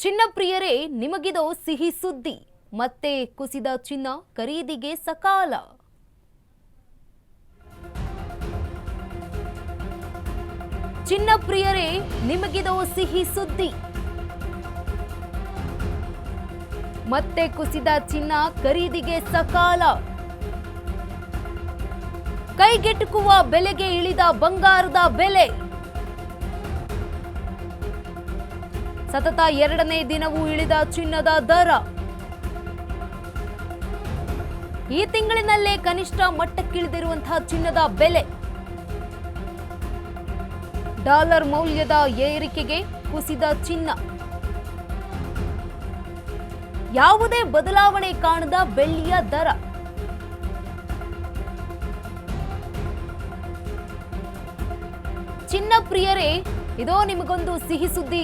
ಚಿನ್ನ ಪ್ರಿಯರೇ, ನಿಮಗಿದೋ ಸಿಹಿ ಸುದ್ದಿ. ಮತ್ತೆ ಕುಸಿದ ಚಿನ್ನ ಖರೀದಿಗೆ ಸಕಾಲ. ಚಿನ್ನ ಪ್ರಿಯರೇ, ನಿಮಗಿದೋ ಸಿಹಿ ಸುದ್ದಿ. ಮತ್ತೆ ಕುಸಿದ ಚಿನ್ನ ಖರೀದಿಗೆ ಸಕಾಲ. ಕೈಗೆಟುಕುವ ಬೆಲೆಗೆ ಇಳಿದ ಬಂಗಾರದ ಬೆಲೆ. ಸತತ ಎರಡನೇ ದಿನವೂ ಇಳಿದ ಚಿನ್ನದ ದರ. ಈ ತಿಂಗಳಿನಲ್ಲೇ ಕನಿಷ್ಠ ಮಟ್ಟಕ್ಕಿಳಿದಿರುವಂತಹ ಚಿನ್ನದ ಬೆಲೆ. ಡಾಲರ್ ಮೌಲ್ಯದ ಏರಿಕೆಗೆ ಕುಸಿದ ಚಿನ್ನ. ಯಾವುದೇ ಬದಲಾವಣೆ ಕಾಣದ ಬೆಳ್ಳಿಯ ದರ. ಚಿನ್ನ ಪ್ರಿಯರೇ, ಇದೋ ನಿಮಗೊಂದು ಸಿಹಿ ಸುದ್ದಿ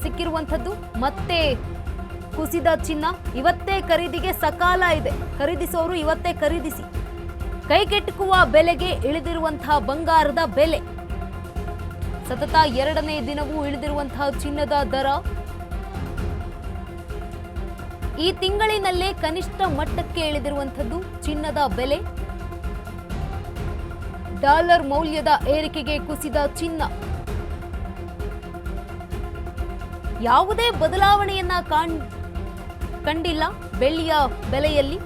ಸಿಕ್ಕಿರುವಂಥದ್ದು. ಮತ್ತೆ ಕುಸಿದ ಚಿನ್ನ ಇವತ್ತೇ ಖರೀದಿಗೆ ಸಕಾಲ ಇದೆ. ಖರೀದಿಸೋರು ಇವತ್ತೇ ಖರೀದಿಸಿ. ಕೈಗೆಟುಕುವ ಬೆಲೆಗೆ ಇಳಿದಿರುವಂತಹ ಬಂಗಾರದ ಬೆಲೆ. ಸತತ ಎರಡನೇ ದಿನವೂ ಇಳಿದಿರುವಂತಹ ಚಿನ್ನದ ದರ. ಈ ತಿಂಗಳಿನಲ್ಲೇ ಕನಿಷ್ಠ ಮಟ್ಟಕ್ಕೆ ಇಳಿದಿರುವಂಥದ್ದು ಚಿನ್ನದ ಬೆಲೆ. ಡಾಲರ್ ಮೌಲ್ಯದ ಏರಿಕೆಗೆ ಕುಸಿದ ಚಿನ್ನ. ಯಾವುದೇ ಬದಲಾವಣೆಯನ್ನ ಕಂಡಿಲ್ಲ ಬೆಳ್ಳಿಯ ಬೆಲೆಯಲ್ಲಿ.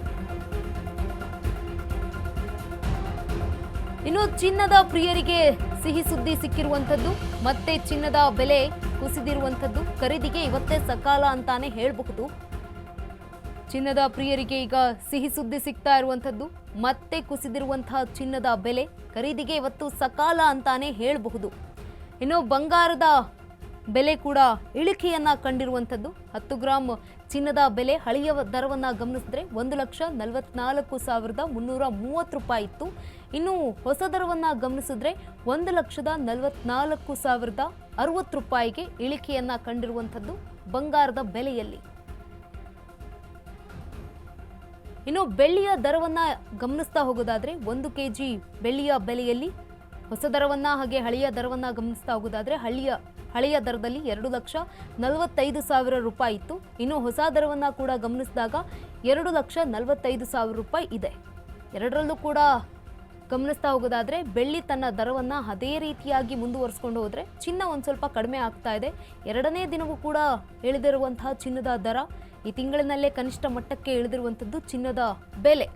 ಇನ್ನು ಚಿನ್ನದ ಪ್ರಿಯರಿಗೆ ಸಿಹಿ ಸುದ್ದಿ ಸಿಕ್ಕಿರುವಂಥದ್ದು. ಮತ್ತೆ ಚಿನ್ನದ ಬೆಲೆ ಕುಸಿದಿರುವಂಥದ್ದು. ಖರೀದಿಗೆ ಇವತ್ತೇ ಸಕಾಲ ಅಂತಾನೆ ಹೇಳಬಹುದು. ಚಿನ್ನದ ಪ್ರಿಯರಿಗೆ ಈಗ ಸಿಹಿ ಸುದ್ದಿ ಸಿಗ್ತಾ ಇರುವಂಥದ್ದು. ಮತ್ತೆ ಕುಸಿದಿರುವಂತಹ ಚಿನ್ನದ ಬೆಲೆ. ಖರೀದಿಗೆ ಇವತ್ತು ಸಕಾಲ ಅಂತಾನೆ ಹೇಳಬಹುದು. ಇನ್ನು ಬಂಗಾರದ ಬೆಲೆ ಕೂಡ ಇಳಿಕೆಯನ್ನ ಕಂಡಿರುವಂಥದ್ದು. 10 ಗ್ರಾಂ ಚಿನ್ನದ ಬೆಲೆ ಹಳೆಯ ದರವನ್ನ ಗಮನಿಸಿದ್ರೆ 1,44,330 ರೂಪಾಯಿ ಇತ್ತು. ಇನ್ನು ಹೊಸ ದರವನ್ನ ಗಮನಿಸಿದ್ರೆ 1,44,060 ರೂಪಾಯಿಗೆ ಇಳಿಕೆಯನ್ನ ಕಂಡಿರುವಂಥದ್ದು ಬಂಗಾರದ ಬೆಲೆಯಲ್ಲಿ. ಇನ್ನು ಬೆಳ್ಳಿಯ ದರವನ್ನ ಗಮನಿಸ್ತಾ ಹೋಗೋದಾದ್ರೆ 1 ಕೆಜಿ ಬೆಳ್ಳಿಯ ಬೆಲೆಯಲ್ಲಿ ಹೊಸ ದರವನ್ನ ಹಾಗೆ ಹಳೆಯ ದರವನ್ನ ಗಮನಿಸ್ತಾ ಹೋಗೋದಾದ್ರೆ ಹಳೆಯ ದರದಲ್ಲಿ 2,45,000 ರೂಪಾಯಿ ಇತ್ತು. ಇನ್ನು ಹೊಸ ದರವನ್ನ ಕೂಡ ಗಮನಿಸಿದಾಗ 2,45,000 ರೂಪಾಯಿ ಇದೆ. ಎರಡರಲ್ಲೂ ಕೂಡ ಗಮನಿಸ್ತಾ ಹೋಗೋದಾದ್ರೆ ಬೆಳ್ಳಿ ತನ್ನ ದರವನ್ನ ಅದೇ ರೀತಿಯಾಗಿ ಮುಂದುವರಿಸಿಕೊಂಡು ಹೋದ್ರೆ ಚಿನ್ನ ಒಂದು ಸ್ವಲ್ಪ ಕಡಿಮೆ ಆಗ್ತಾ ಇದೆ. ಎರಡನೇ ದಿನವೂ ಕೂಡ ಇಳಿದಿರುವಂತಹ ಚಿನ್ನದ ದರ. ಈ ತಿಂಗಳಿನಲ್ಲೇ ಕನಿಷ್ಠ ಮಟ್ಟಕ್ಕೆ ಇಳಿದಿರುವಂಥದ್ದು ಚಿನ್ನದ ಬೆಲೆ.